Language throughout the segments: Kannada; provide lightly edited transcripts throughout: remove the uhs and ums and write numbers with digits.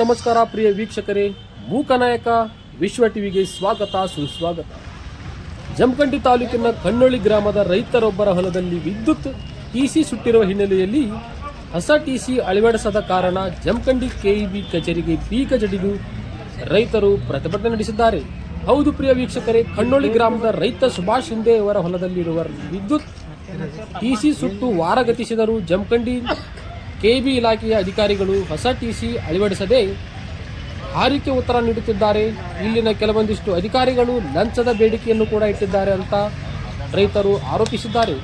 ನಮಸ್ಕಾರ ಪ್ರಿಯ ವೀಕ್ಷಕರೇ, ಮೂಕನಾಯಕ ವಿಶ್ವ ಟಿವಿಗೆ ಸ್ವಾಗತ ಸುಸ್ವಾಗತ. ಜಮಖಂಡಿ ತಾಲೂಕಿನ ಕನ್ನೊಳ್ಳಿ ಗ್ರಾಮದ ರೈತರೊಬ್ಬರ ಹೊಲದಲ್ಲಿ ವಿದ್ಯುತ್ ಟಿಸಿ ಸುಟ್ಟಿರುವ ಹಿನ್ನೆಲೆಯಲ್ಲಿ ಹೊಸ ಟಿಸಿ ಅಳವಡಿಸದ ಕಾರಣ ಜಮಖಂಡಿ ಕೆಇಬಿ ಕಚೇರಿಗೆ ಬೀಗ ಜಡಿದು ರೈತರು ಪ್ರತಿಭಟನೆ ನಡೆಸಿದ್ದಾರೆ. ಹೌದು ಪ್ರಿಯ ವೀಕ್ಷಕರೇ, ಕನ್ನೊಳ್ಳಿ ಗ್ರಾಮದ ರೈತ ಸುಭಾಷ್ ಶಿಂದೆ ಅವರ ಹೊಲದಲ್ಲಿರುವ ವಿದ್ಯುತ್ ಟಿಸಿ ಸುಟ್ಟು ವಾರ ಗತಿಸಿದರೂ ಜಮಖಂಡಿ ಕೆಇಬಿ ಇಲಾಖೆಯ ಅಧಿಕಾರಿಗಳು ಹೊಸ ಟಿಸಿ ಅಳವಡಿಸದೆ ಹಾರಿಕೆ ಉತ್ತರ ನೀಡುತ್ತಿದ್ದಾರೆ. ಇಲ್ಲಿನ ಕೆಲವೊಂದಿಷ್ಟು ಅಧಿಕಾರಿಗಳು ಲಂಚದ ಬೇಡಿಕೆಯನ್ನು ಕೂಡ ಇಟ್ಟಿದ್ದಾರೆ ಅಂತ ರೈತರು ಆರೋಪಿಸಿದ್ದಾರೆ.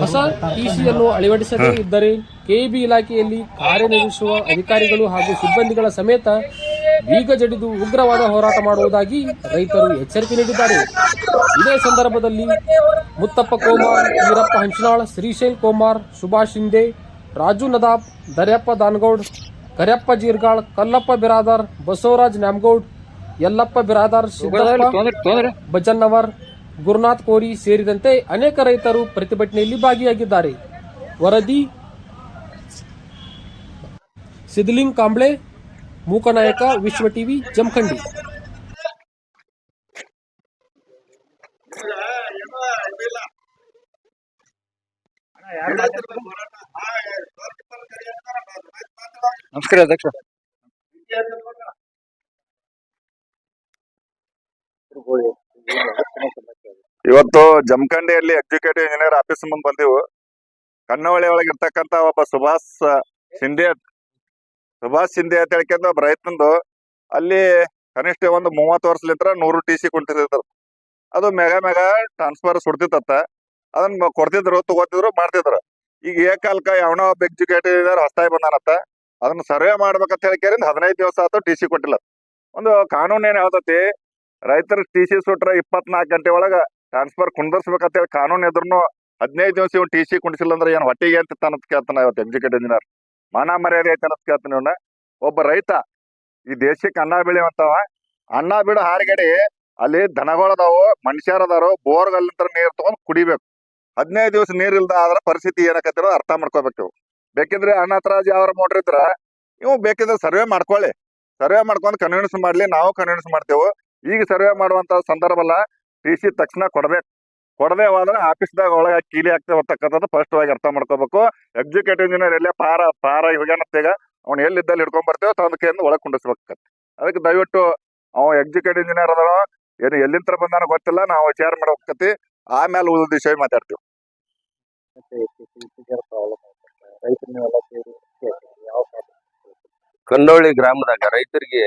ಹೊಸ ಟಿಸಿಯನ್ನು ಅಳವಡಿಸದೇ ಇದ್ದರೆ ಕೆಇಬಿ ಇಲಾಖೆಯಲ್ಲಿ ಕಾರ್ಯನಿರ್ವಹಿಸುವ ಅಧಿಕಾರಿಗಳು ಹಾಗೂ ಸಿಬ್ಬಂದಿಗಳ ಸಮೇತ ಬೀಗ ಜಡಿದು ಉಗ್ರವಾದ ಹೋರಾಟ ಮಾಡುವುದಾಗಿ ರೈತರು ಎಚ್ಚರಿಕೆ ನೀಡಿದ್ದಾರೆ. ಇದೇ ಸಂದರ್ಭದಲ್ಲಿ ಮುತ್ತಪ್ಪ ಕೋಮಾರ್, ಈರಪ್ಪ ಹಂಚನಾಳ್, ಶ್ರೀಶೈಲ್ ಕೋಮಾರ್, ಸುಭಾಷ್ ಶಿಂದೆ, ರಾಜು ನದಾಬ್, ದರ್ಯಪ್ಪ ದಾನಗೌಡ್, ಕರ್ಯಪ್ಪ ಜೀರ್ಗಾಳ್, ಕಲ್ಲಪ್ಪ ಬಿರಾದಾರ್, ಬಸವರಾಜ್ ನ್ಯಾಮಗೌಡ್, ಯಲ್ಲಪ್ಪ ಬಿರಾದಾರ್, ಸಿದ್ದಪ್ಪ ಬಜನ್ನವರ್, ಗುರುನಾಥ್ ಕೋರಿ ಸೇರಿದಂತೆ ಅನೇಕ ರೈತರು ಪ್ರತಿಭಟನೆಯಲ್ಲಿ ಭಾಗಿಯಾಗಿದ್ದಾರೆ. ವರದಿ ಸಿದ್ಲಿಂಗ್ ಕಾಂಬ್ಳೆ, ಮೂಕನಾಯಕ ವಿಶ್ವ ಟಿವಿ, ಜಮಖಂಡಿ. ನಮಸ್ಕಾರ ಅಧ್ಯಕ್ಷ. ಇವತ್ತು ಜಮಖಂಡಿಯಲ್ಲಿ ಎಕ್ಸಿಕ್ಯೂಟಿವ್ ಇಂಜಿನಿಯರ್ ಆಫೀಸ್ ಮುಂದೆ ಬಂದೆವು. ಕನ್ನವಳ್ಳಿ ಒಳಗೆ ಇರ್ತಕ್ಕಂತ ಒಬ್ಬ ಸುಭಾಷ್ ಶಿಂದೆ ಅಂತ ಹೇಳ್ಕೊಂಡು ಒಬ್ಬ ರೈತಂದು ಅಲ್ಲಿ ಕನಿಷ್ಠ ಒಂದು 30 ವರ್ಷಲಿಂತ್ರ 100 ಟಿಸಿ ಕೊಡ್ತಿರ್ತಾರ. ಅದು ಮೆಗಾ ಟ್ರಾನ್ಸ್ಫರ್ ಸುಡ್ತಿತ್ತ. ಅದನ್ನ ಕೊಡ್ತಿದ್ರು, ತಗೋತಿದ್ರು, ಮಾಡ್ತಿದ್ರು. ಈಗ ಏಕಾಲ್ಕ ಯಾವನೋ ಒಬ್ಬ ಎಕ್ಸಿಕ್ಯೂಟಿವ್ ಇಂಜಿನಿಯರ್ ಹೊಸದಾಗಿ ಬಂದಾನತ್ತ. ಅದನ್ನ ಸರ್ವೆ ಮಾಡ್ಬೇಕಂತ ಹೇಳಿಕೇರಿಂದ 15 ದಿವಸ ಆಯ್ತು ಟಿಸಿ ಕೊಟ್ಟಿಲ್ಲ. ಒಂದು ಕಾನೂನು ಏನ್ ಹೇಳ್ತತಿ, ರೈತರ ಟಿಸಿ ಸುಟ್ರ 24 ಗಂಟೆ ಒಳಗ ಟ್ರಾನ್ಸ್ಫರ್ ಕುಂದರ್ಸ್ಬೇಕಂತ ಹೇಳಿ ಕಾನೂನು ಇದ್ರು 15 ದಿವಸ ಇವ್ ಟಿಸಿ ಕುಂಡಿಸಿಲ್ಲ ಅಂದ್ರೆ ಏನ್ ಹೊಟ್ಟಿಗೆ ಅಂತ ಅನ್ನೋದ್ ಕೇಳ್ತಾನ. ಇವತ್ತು ಎಕ್ಸಿಕ್ಯೂಟಿವ್ ಇಂಜಿನಿಯರ್ ಮಾನ ಮರ್ಯಾದೆ ಐತೆ ಅನ್ನೋದ್ ಕೇಳ್ತಾನ. ಇವನ್ನ ಒಬ್ಬ ರೈತ ಈ ದೇಶಕ್ಕೆ ಅನ್ನ ಬೆಳೆಯುವಂತವ. ಅನ್ನ ಬಿಡು ಹಾರಿಗಡಿ ಅಲ್ಲಿ ದನಗಳದಾವು, ಮನುಷ್ಯರದಾರು, ಬೋರ್ಗಲ್ಲಿಂದ ನೀರ್ ತಗೊಂಡ್ ಕುಡಿಬೇಕು. 15 ದಿವಸ ನೀರ್ ಇಲ್ದ ಆದ್ರ ಪರಿಸ್ಥಿತಿ ಏನಕತ್ತಿರೋ ಅರ್ಥ ಮಾಡ್ಕೋಬೇಕು. ಬೇಕಿದ್ರೆ ಅಣ್ಣ ಹತ್ರ ಯಾವ್ರ ಮೋಟ್ರ್ ಇದ್ರ ಇವ್ ಬೇಕಿದ್ರೆ ಸರ್ವೆ ಮಾಡ್ಕೊಳ್ಳಿ. ಸರ್ವೆ ಮಾಡ್ಕೊಂಡ್ ಕನ್ವಿನ್ಸ್ ಮಾಡ್ಲಿ, ನಾವು ಕನ್ವಿನ್ಸ್ ಮಾಡ್ತೇವೆ. ಈಗ ಸರ್ವೆ ಮಾಡುವಂತ ಸಂದರ್ಭ ಅಲ್ಲ, ಟಿಸಿ ತಕ್ಷಣ ಕೊಡ್ಬೇಕು. ಕೊಡದೆ ಹೋದ್ರೆ ಆಫೀಸ್ದಾಗ ಒಳಗೆ ಕೀಲಿ ಹಾಕ್ತೇವೆ ಅಂತಕ್ಕಂಥದ್ದು ಸ್ಪಷ್ಟವಾಗಿ ಅರ್ಥ ಮಾಡ್ಕೋಬೇಕು. ಎಕ್ಸಿಕ್ಯೂಟಿವ್ ಇಂಜಿನಿಯರ್ ಎಲ್ಲೇ ಪಾರ ಹೋಗ್ಯಾನತ್ತೀಗ ಅವ್ನು ಎಲ್ಲಿದ್ದಲ್ಲಿ ಹಿಡ್ಕೊಂಡ್ ಬರ್ತೇವೆ, ತಂದ ಕೈಯಿಂದ ಒಳಗೆ ಕುಂಡಿಸ್ಬೇಕತ್ತೆ. ಅದಕ್ಕೆ ದಯವಿಟ್ಟು ಅವ್ ಎಕ್ಸಿಕ್ಯೂಟಿವ್ ಇಂಜಿನಿಯರ್ ಅದಾರೋ ಏನು ಎಲ್ಲಿಂದ ಬಂದಾನ ಗೊತ್ತಿಲ್ಲ, ನಾವು ವಿಚಾರ ಮಾಡ್ಬೇಕತಿ. ಆಮೇಲೆ ಉಳಿದ ವಿಷಯ ಮಾತಾಡ್ತೀವಿ. ಕನ್ನೊಳ್ಳಿ ಗ್ರಾಮದಾಗ ರೈತರಿಗೆ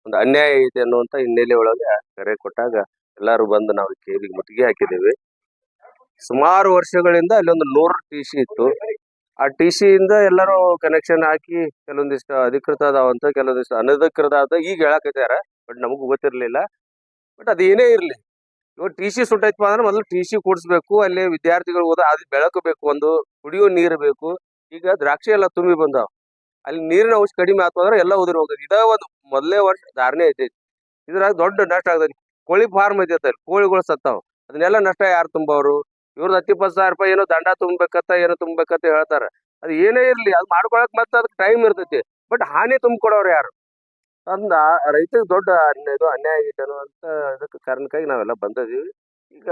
ಒಂದು ಅನ್ಯಾಯ ಇದೆ ಅನ್ನುವಂತ ಹಿನ್ನೆಲೆ ಒಳಗೆ ಕರೆ ಕೊಟ್ಟಾಗ ಎಲ್ಲಾರು ಬಂದು ನಾವು ಕೇರಿಗೆ ಮುತ್ತಿಗೆ ಹಾಕಿದ್ದೇವೆ. ಸುಮಾರು ವರ್ಷಗಳಿಂದ ಅಲ್ಲಿ ಒಂದು 100 ಟಿಸಿ ಇತ್ತು. ಆ ಟಿಸಿ ಇಂದ ಎಲ್ಲರೂ ಕನೆಕ್ಷನ್ ಹಾಕಿ ಕೆಲವೊಂದಿಷ್ಟು ಅಧಿಕೃತ ಅದಾವಂತ, ಕೆಲವೊಂದಿಷ್ಟು ಅನಧಿಕೃತ ಆದ ಈಗ ಹೇಳಾಕತ್ಯಾರ. ಬಟ್ ನಮಗೂ ಗೊತ್ತಿರ್ಲಿಲ್ಲ. ಬಟ್ ಅದೇನೇ ಇರ್ಲಿ, ಇವಾಗ ಟಿಸಿ ಸುಟ್ಟೈತಪ್ಪ ಅಂದ್ರೆ ಮೊದಲು ಟಿಸಿ ಕೂಡಿಸ್ಬೇಕು. ಅಲ್ಲಿ ವಿದ್ಯಾರ್ಥಿಗಳು ಓದ ಅದು ಬೆಳಕು ಬೇಕು, ಒಂದು ಕುಡಿಯೋ ನೀರು ಬೇಕು. ಈಗ ದ್ರಾಕ್ಷಿ ಎಲ್ಲ ತುಂಬಿ ಬಂದಾವ, ಅಲ್ಲಿ ನೀರಿನ ಅಂಶ ಕಡಿಮೆ ಆತು ಅಂದ್ರೆ ಎಲ್ಲ ಉದುರಿ ಹೋಗೋದು. ಇದ ಒಂದು ಮೊದಲೇ ವರ್ಷ ಧಾರಣೆ ಐತೈತಿ. ಇದ್ರಾಗ ದೊಡ್ಡ ನಷ್ಟ ಆಗ್ತೈತಿ. ಕೋಳಿ ಫಾರ್ಮ್ ಐತಿ, ಅಲ್ಲಿ ಕೋಳಿಗಳು ಸತ್ತಾವ. ಅದನ್ನೆಲ್ಲ ನಷ್ಟ ಯಾರು ತುಂಬವ್ರು? ಇವ್ರದ್ದು 10-20 ಸಾವಿರ ರೂಪಾಯಿ ಏನೋ ದಂಡ ಏನೋ ತುಂಬಬೇಕಂತ ಹೇಳ್ತಾರ. ಅದು ಏನೇ ಇರ್ಲಿ, ಅದು ಮಾಡ್ಕೊಳಕ್ ಮತ್ತೆ ಅದಕ್ಕೆ ಟೈಮ್ ಇರ್ತೈತಿ. ಬಟ್ ಹಾನಿ ತುಂಬಿಕೊಡೋರು ಯಾರು ಅಂದ ರೈತರಿಗೆ ದೊಡ್ಡ ಇದು ಅನ್ಯಾಯ ಆಗೈತೆ ಅಂತ ಅದಕ್ಕೆ ಕಾರಣಕ್ಕಾಗಿ ನಾವೆಲ್ಲ ಬಂದಿದೀವಿ. ಈಗ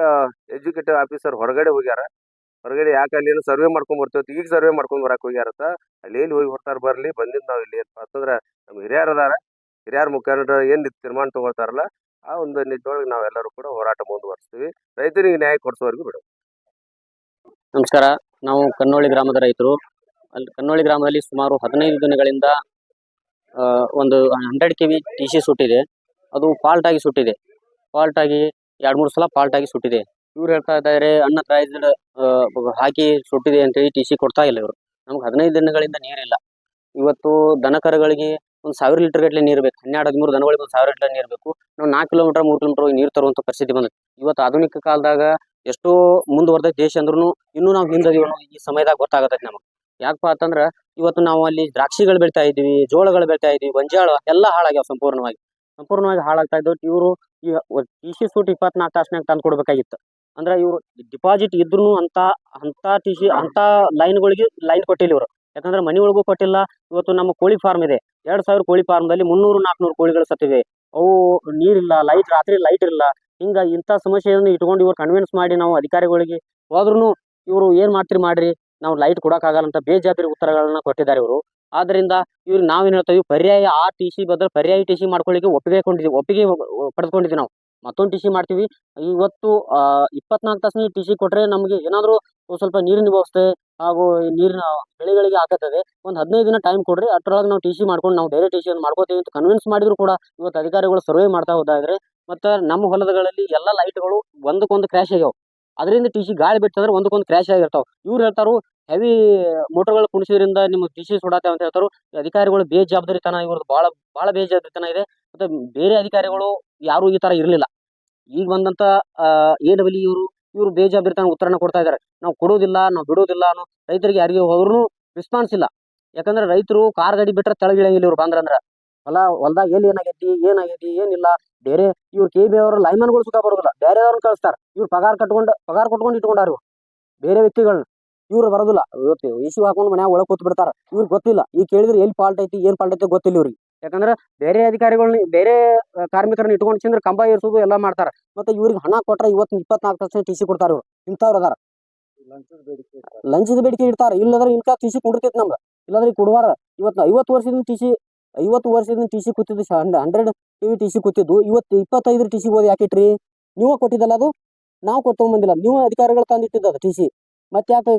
ಎಕ್ಸಿಕ್ಯೂಟಿವ್ ಆಫೀಸರ್ ಹೊರಗಡೆ ಹೋಗ್ಯಾರ. ಹೊರಗಡೆ ಯಾಕೆ ಅಲ್ಲಿ ಏನು ಸರ್ವೆ ಮಾಡ್ಕೊಂಡ್ ಬರ್ತೇವೆ, ಈಗ ಸರ್ವೆ ಮಾಡ್ಕೊಂಡ್ ಬರಕ್ ಹೋಗ್ಯಾರತ್ತ. ಅಲ್ಲಿ ಎಲ್ಲಿ ಹೋಗಿ ಹೊರ್ತಾರ ಬರ್ಲಿ. ಬಂದಿದ್ ನಾವ್ ಇಲ್ಲಿ ಏನಪ್ಪಾ ಅಂತಂದ್ರ ನಮ್ ಹಿರಿಯರ್ ಅದಾರ, ಹಿರಿಯರ್ ಮುಖಂಡರು ಏನ್ ತೀರ್ಮಾನ ತಗೋತಾರಲ್ಲ ಆ ಒಂದು ನಿಟ್ಟಿನೊಳಗೆ ನಾವೆಲ್ಲರೂ ಕೂಡ ಹೋರಾಟ ಮುಂದುವರಿಸ್ತೀವಿ. ರೈತರಿಗೆ ನ್ಯಾಯ ಕೊಡಿಸೋವರೆಗೂ ಬಿಡು. ನಮಸ್ಕಾರ. ನಾವು ಕನ್ನೊಳ್ಳಿ ಗ್ರಾಮದ ರೈತರು. ಅಲ್ಲಿ ಕನ್ನೊಳ್ಳಿ ಗ್ರಾಮದಲ್ಲಿ ಸುಮಾರು 15 ದಿನಗಳಿಂದ ಒಂದು 100 KV ಟಿಸಿ ಸುಟ್ಟಿದೆ. ಅದು ಫಾಲ್ಟ್ ಆಗಿ ಸುಟ್ಟಿದೆ. ಫಾಲ್ಟ್ ಆಗಿ 2-3 ಸಲ ಫಾಲ್ಟ್ ಆಗಿ ಸುಟ್ಟಿದೆ. ಇವ್ರು ಹೇಳ್ತಾ ಇದ್ದಾರೆ ಅನ್ಅಥರೈಸ್ಡ್ ಹಾಕಿ ಸುಟ್ಟಿದೆ ಅಂತೇಳಿ ಟಿಸಿ ಕೊಡ್ತಾ ಇಲ್ಲ ಇವರು. ನಮ್ಗೆ 15 ದಿನಗಳಿಂದ ನೀರಿಲ್ಲ. ಇವತ್ತು ದನಕರುಗಳಿಗೆ 1000 ಲೀಟರ್ ಗಟ್ಟಲೆ ನೀರು ಬೇಕು. 12-13 ದನಗಳಿಗೆ 1000 ಲೀಟರ್ ನೀರು ಬೇಕು. ನಾವು 4 ಕಿಲೋಮೀಟರ್ 3 ಕಿಲೋಮೀಟರ್ ಹೋಗಿ ನೀರು ತರುವಂತ ಪರಿಸ್ಥಿತಿ ಬಂದೈತಿ. ಇವತ್ತು ಆಧುನಿಕ ಕಾಲದಾಗ ಎಷ್ಟೋ ಮುಂದುವರೆದ ದೇಶ ಅಂದ್ರೂ ಇನ್ನೂ ನಾವು ಹಿಂದದೀವಿ ಅನ್ನೋ ಈ ಸಮಯದಾಗ ಗೊತ್ತಾಗತೈತಿ ನಮಗೆ. ಯಾಕಪ್ಪ ಅಂತಂದ್ರ ಇವತ್ತು ನಾವು ಅಲ್ಲಿ ದ್ರಾಕ್ಷಿಗಳು ಬೆಳಿತಾ ಇದ್ವಿ, ಜೋಳಗಳು ಬೆಳಿತಾ ಇದ್ವಿ, ಗೊಂಜಾಳ ಎಲ್ಲ ಹಾಳಾಗ್ಯಾವ. ಸಂಪೂರ್ಣವಾಗಿ ಹಾಳಾಗ್ತಾ ಇದ್ದವು. ಇವರು ಈ ಟಿಸಿ ಸೂಟ್ 24 ತಾಸ್ನಾಗ ತಂದು ಕೊಡ್ಬೇಕಾಗಿತ್ತು. ಅಂದ್ರೆ ಇವರು ಡಿಪಾಸಿಟ್ ಇದ್ರು ಅಂತ ಟಿಸಿ ಅಂತ ಲೈನ್ಗಳಿಗೆ ಲೈನ್ ಕೊಟ್ಟಿಲ್ಲ ಇವರು. ಯಾಕಂದ್ರೆ ಮನಿ ಒಳಗೂ ಕೊಟ್ಟಿಲ್ಲ. ಇವತ್ತು ನಮ್ಮ ಕೋಳಿ ಫಾರ್ಮ್ ಇದೆ, 2,000 ಕೋಳಿ ಫಾರ್ಮ್ದಲ್ಲಿ 300-400 ಕೋಳಿಗಳು ಸತ್ತಿವೆ. ಅವು ನೀರಿಲ್ಲ, ರಾತ್ರಿ ಲೈಟ್ ಇಲ್ಲ. ಇಂಥ ಸಮಸ್ಯೆಯನ್ನು ಇಟ್ಕೊಂಡು ಇವ್ರು ಕನ್ವಿನ್ಸ್ ಮಾಡಿ ನಾವು ಅಧಿಕಾರಿಗಳಿಗೆ ಹೋದ್ರೂ ಇವರು ಏನ್ ಮಾಡ್ರಿ ನಾವು ಲೈಟ್ ಕೊಡಕ್ಕಾಗಲ್ಲ ಅಂತ ಬೇಜಾಬ್ದಾರಿ ಉತ್ತರಗಳನ್ನ ಕೊಟ್ಟಿದ್ದಾರೆ ಇವರು. ಆದ್ರಿಂದ ಇವ್ರಿಗೆ ನಾವೇನ್ ಹೇಳ್ತೀವಿ, ಪರ್ಯಾಯ ಆ ಟಿ.ಸಿ ಬದಲು ಪರ್ಯಾಯ ಟಿ.ಸಿ ಮಾಡ್ಕೊಳ್ಳಿಕ್ಕೆ ಒಪ್ಪಿಗೆ ಪಡೆದುಕೊಂಡಿದ್ದೀವಿ ನಾವು. ಮತ್ತೊಂದು ಟಿ.ಸಿ ಮಾಡ್ತೀವಿ. ಇವತ್ತು 24 ತಾಸಿನ ಟಿ.ಸಿ ಕೊಟ್ರೆ ನಮಗೆ ಏನಾದ್ರು ಸ್ವಲ್ಪ ನೀರಿನ ವ್ಯವಸ್ಥೆ ಹಾಗೂ ನೀರಿನ ಬೆಳೆಗಳಿಗೆ ಆಗತ್ತದೆ. ಒಂದು 15 ದಿನ ಟೈಮ್ ಕೊಡ್ರಿ, ಅಷ್ಟರೊಳಗೆ ನಾವು ಟಿ.ಸಿ ಮಾಡ್ಕೊಂಡು ನಾವು ಬೇರೆ ಟಿ.ಸಿಯನ್ನು ಮಾಡ್ಕೋತೀವಿ ಅಂತ ಕನ್ವಿನ್ಸ್ ಮಾಡಿದ್ರು ಕೂಡ ಇವತ್ತು ಅಧಿಕಾರಿಗಳು ಸರ್ವೆ ಮಾಡ್ತಾ ಹೋದಾದ್ರೆ ಮತ್ತೆ ನಮ್ಮ ಹೊಲಗಳಲ್ಲಿ ಎಲ್ಲ ಲೈಟ್ಗಳು ಒಂದಕ್ಕೊಂದು ಕ್ರ್ಯಾಶ್ ಆಗ್ಯಾವ. ಅದರಿಂದ ಟಿ.ಸಿ ಗಾಳಿ ಬಿಟ್ಟಂದ್ರೆ ಒಂದಕ್ಕೊಂದು ಕ್ರ್ಯಾಶ್ ಆಗಿರ್ತಾವ. ಇವ್ರು ಹೇಳ್ತಾರು ಹೆವಿ ಮೋಟರ್ಗಳು ಕುಣಿಸೋದ್ರಿಂದ ನಿಮ್ಮ ಟಿ.ಸಿ ಸುಡಾತೆ ಅಂತ ಹೇಳ್ತಾರು. ಅಧಿಕಾರಿಗಳು ಬೇಜವಾಬ್ದಾರಿತನ, ಇವ್ರದ್ದು ಬಹಳ ಬೇಜವಾಬ್ದಾರಿತನ ಇದೆ. ಮತ್ತೆ ಬೇರೆ ಅಧಿಕಾರಿಗಳು ಯಾರು ಈ ತರ ಇರಲಿಲ್ಲ. ಈಗ ಬಂದಂತ AW ಇವರು ಬೇಜವಾಬ್ದಾರಿತನ ಉತ್ತರನ ಕೊಡ್ತಾ ಇದ್ದಾರೆ. ನಾವು ಕೊಡೋದಿಲ್ಲ, ನಾವು ಬಿಡೋದಿಲ್ಲ ಅನ್ನೋ ರೈತರಿಗೆ ಯಾರಿಗೆ ಹೋದ್ರೂ ರೆಸ್ಪಾನ್ಸ್ ಇಲ್ಲ. ಯಾಕಂದ್ರೆ ರೈತರು ಕಾರ್ ಗಾಡಿ ಬಿಟ್ರೆ ತೆಳಗಿಳಂಗಿಲ್ಲ ಇವ್ರು ಬಂದ್ರಂದ್ರ. ಹೊಲದಾಗ ಏನಾಗೈತಿ ಏನಿಲ್ಲ. ಬೇರೆ ಇವ್ರು KB ಅವರು ಲೈನ್ಮನ್ಗಳು ಸುಖ ಬರೋದಿಲ್ಲ, ಬೇರೆಯವ್ರನ್ನ ಕಳಿಸ್ತಾರ. ಇವ್ರು ಪಗಾರ ಕೊಟ್ಕೊಂಡು ಇಟ್ಕೊಂಡಾರ ಬೇರೆ ವ್ಯಕ್ತಿಗಳನ್ನ. ಇವ್ರು ಬರೋದಿಲ್ಲ, ಇವತ್ತು ಇಶ್ಯೂ ಹಾಕೊಂಡು ಮನ್ಯಾಗ ಒಳಗೆ ಕೂತ್ ಬಿಡ್ತಾರ. ಇವ್ರಿಗೆ ಗೊತ್ತಿಲ್ಲ, ಈಗ ಕೇಳಿದ್ರೆ ಎಲ್ಲಿ ಫಾಲ್ಟ್ ಐತಿ ಏನ್ ಫಾಲ್ಟ್ ಐತಿ ಗೊತ್ತಿಲ್ಲ ಇವ್ರಿಗೆ. ಯಾಕಂದ್ರೆ ಬೇರೆ ಅಧಿಕಾರಿಗಳನ್ನ ಬೇರೆ ಕಾರ್ಮಿಕರನ್ನ ಇಟ್ಕೊಂಡು ಚಂದ್ರ ಕಂಬ ಏರ್ಸೋದು ಎಲ್ಲ ಮಾಡ್ತಾರ. ಮತ್ತೆ ಇವ್ರಿಗೆ ಹಣ ಕೊಟ್ರೆ ಇವತ್ತು 24% ಟಿ.ಸಿ ಕೊಡ್ತಾರ. ಇವ್ರು ಇಂಥವ್ರು ಅದಾರ, ಲಂಚದ ಬೇಡಿಕೆ ಇಡ್ತಾರ. ಇಲ್ಲದ್ರೆ ಇಂಥ ಟಿ.ಸಿ ಕೊಡಿರ್ತೈತಿ ನಮ್ಗೆ, ಇಲ್ಲಾಂದ್ರೆ ಕೊಡುವಾರ. ಇವತ್ತು 50 ವರ್ಷದಿಂದ ಟಿ.ಸಿ ಕೂತಿದ್ದು 100 KV ಟಿ.ಸಿ ಕೂತಿದ್ದು ಇವತ್ತು 25 ಟಿ.ಸಿ ಓದಿ ಯಾಕಿಟ್ರಿ? ನೀವು ಕೊಟ್ಟಿದ್ದಲ್ಲ, ಅದು ನಾವು ಕೊಟ್ಟೊಂಬಂದಿಲ್ಲ, ನೀವು ಅಧಿಕಾರಿಗಳು ತಂದಿಟ್ಟಿದ್ದು ಅದು ಟಿ.ಸಿ. ಮತ್ತೆ ಯಾಕೆ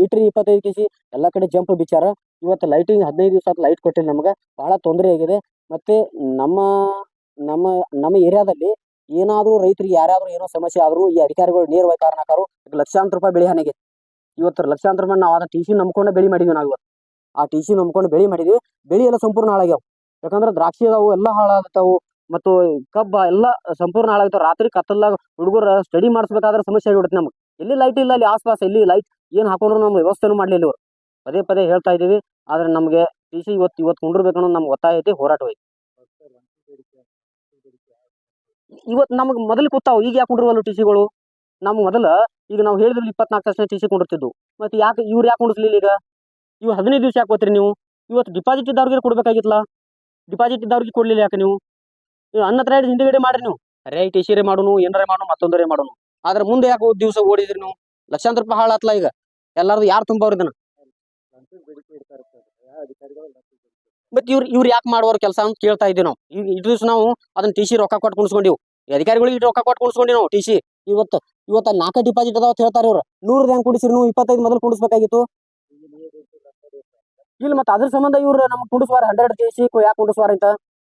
ಇಟ್ರಿ 25 ಕೆ.ಸಿ? ಎಲ್ಲ ಕಡೆ ಜಂಪ್ ಬಿಚ್ಚಾರ. ಇವತ್ತು ಲೈಟಿಂಗ್ 15 ದಿವಸ ಲೈಟ್ ಕೊಟ್ಟಿಲ್ಲ ನಮ್ಗೆ, ಬಹಳ ತೊಂದರೆ ಆಗಿದೆ. ಮತ್ತೆ ನಮ್ಮ ಏರಿಯಾದಲ್ಲಿ ಏನಾದರೂ ರೈತರಿಗೆ ಯಾರಾದ್ರೂ ಏನೋ ಸಮಸ್ಯೆ ಆದ್ರೂ ಈ ಅಧಿಕಾರಿಗಳು ನೇರವಾಗಿ ಕಾರಣಕಾರು. ಲಕ್ಷಾಂತರ ರೂಪಾಯಿ ಬೆಳೆ ಹಾನಿಗೆ. ಇವತ್ತು ಲಕ್ಷಾಂತರ ರೂಪಾಯಿ ನಾವು ಆ ಟಿ.ಸಿ ನಂಬ್ಕೊಂಡು ಬೆಳೆ ಮಾಡಿದ್ವಿ. ನಾವು ಇವತ್ತು ಆ ಟಿ.ಸಿ ನಂಬ್ಕೊಂಡು ಬೆಳೆ ಮಾಡಿದ್ವಿ. ಬೆಳೆ ಎಲ್ಲ ಸಂಪೂರ್ಣ ಹಾಳಾಗ್ಯಾವ. ಯಾಕಂದ್ರೆ ದ್ರಾಕ್ಷಿ ಅದಾವು ಎಲ್ಲ ಹಾಳಾಗ್ತಾವು, ಮತ್ತು ಕಬ್ಬ ಎಲ್ಲ ಸಂಪೂರ್ಣ ಹಾಳಾಗ್ತಾವ. ರಾತ್ರಿ ಕತ್ತಲಾಗ ಹುಡುಗರ ಸ್ಟಡಿ ಮಾಡಿಸ್ಬೇಕಾದ್ರೆ ಸಮಸ್ಯೆ ಆಗಿಬಿಡುತ್ತೆ ನಮ್ಗೆ. ಎಲ್ಲಿ ಲೈಟ್ ಇಲ್ಲ, ಅಲ್ಲಿ ಆಸ್ಪಾಸ್ ಎಲ್ಲಿ ಲೈಟ್ ಏನು ಹಾಕೊಂಡ್ರು ನಮ್ಮ ವ್ಯವಸ್ಥೆನೂ ಮಾಡಲಿಲ್ಲ ಇವರು. ಪದೇ ಹೇಳ್ತಾ ಇದೀವಿ. ಆದ್ರೆ ನಮಗೆ ಟಿ.ಸಿ ಇವತ್ತು ಕುಂಡಿರ್ಬೇಕನ್ನೋ ನಮ್ಗೆ ಒತ್ತಾಯ ಐತಿ, ಹೋರಾಟ ಐತಿ. ಇವತ್ತು ನಮಗೆ ಮೊದಲು ಕೂತಾವು, ಈಗ ಯಾಕೆ ಕುಂಡ್ರವಲ್ಲ ಟಿ.ಸಿಗಳು? ನಮ್ಗೆ ಮೊದಲು ಈಗ ನಾವು ಹೇಳಿದ್ರು 24% ಟಿ.ಸಿ ಕೊಂಡಿರ್ತಿದ್ವು. ಮತ್ತೆ ಯಾಕೆ ಇವ್ರು ಯಾಕೆ ಕುಂಡಿಸ್ಲಿಲ್ಲ? ಈಗ ಇವು 15 ದಿವಸ ಯಾಕೆ ಗೊತ್ತ್ರಿ ನೀವು? ಇವತ್ತು ಡಿಪಾಸಿಟ್ ಇದ್ದವ್ರಿಗೆ ಕೊಡ್ಬೇಕಾಗಿತ್ತಲ್ಲ, ಡಿಪಾಸಿಟ್ ಇದ್ದವ್ರಿಗೆ ಕೊಡ್ಲಿಲ್ಲ ಯಾಕೆ ನೀವು? ಅನ್ನ ಹತ್ರ ಹಿಂದಿಗಡೆ ಮಾಡ್ರಿ ನೀವು. ಅರೇ ಟಿ.ಸಿ ರೇ ಮಾಡೋನು, ಏನಾರೇ ಮಾಡೋನು, ಮತ್ತೊಂದರೇ ಮಾಡೋನು. ಆದ್ರೆ ಮುಂದೆ ಯಾಕೆ ದಿವಸ ಓಡಿದ್ರಿ ನೀವು? ಲಕ್ಷಾಂತರ ರೂಪಾಯಿ ಹಾಳಾತ್ಲ. ಈಗ ಎಲ್ಲಾರ್ದು ಯಾರು ತುಂಬವ್ರ ಇದನ್ನ? ಮತ್ತೆ ಇವ್ರು ಯಾಕೆ ಮಾಡುವವ್ರ ಕೆಲಸ ಅಂತ ಕೇಳ್ತಾ ಇದ್ದೀವಿ ನಾವು. ಈಗ ಇಷ್ಟು ದಿವಸ ನಾವು ಅದನ್ನ ಟಿ.ಸಿ ರೊಕ್ಕ ಕೊಟ್ಟು ಕುಣಿಸ್ಕೊಂಡಿವು, ಅಧಿಕಾರಿಗಳಿಗೆ ರೊಕ್ಕ ಕೊಟ್ಟು ಕುಣಿಸ್ಕೊಂಡಿ ನಾವು ಟಿ.ಸಿ. ಇವತ್ತು 4 ಡಿಪಾಸಿಟ್ ಅದಾವ ಅಂತ ಹೇಳ್ತಾರೆ ಇವ್ರು. 100 ಹೆಂಗ್ ಕುಡಿಸಿರಿ ನೀವು? 25 ಮೊದಲು ಕುಡಿಸ್ಬೇಕಾಗಿತ್ತು. ಇಲ್ಲ ಮತ್ತೆ ಅದ್ರ ಸಂಬಂಧ ಇವ್ರು ನಮ್ಗೆ ಕುಡಿಸುವಾರ 100 ಟಿ.ಸಿ ಯಾಕೆ ಕುಡಿಸುವಾರ ಅಂತ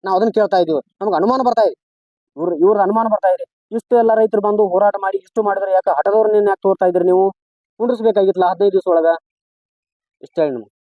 ನಾವು ಅದನ್ನ ಕೇಳ್ತಾ ಇದೀವಿ. ನಮ್ಗೆ ಅನುಮಾನ ಬರ್ತಾ ಇದೆ, ಇವ್ರ ಅನುಮಾನ ಬರ್ತಾ ಇದೆ. ಇಷ್ಟು ಎಲ್ಲ ರೈತರು ಬಂದು ಹೋರಾಟ ಮಾಡಿ ಇಷ್ಟು ಮಾಡಿದ್ರೆ ಯಾಕೆ ಹಠದವ್ರನ್ನ ಯಾಕೆ ತೋರ್ತಾ ಇದ್ರಿ ನೀವು? ಕುಂಡಿಸ್ಬೇಕಾಗಿತ್ತಲ್ಲ 15 ದಿವಸ ಒಳಗ. ಇಷ್ಟ ಹೇಳಿ ನಮ್ಗೆ.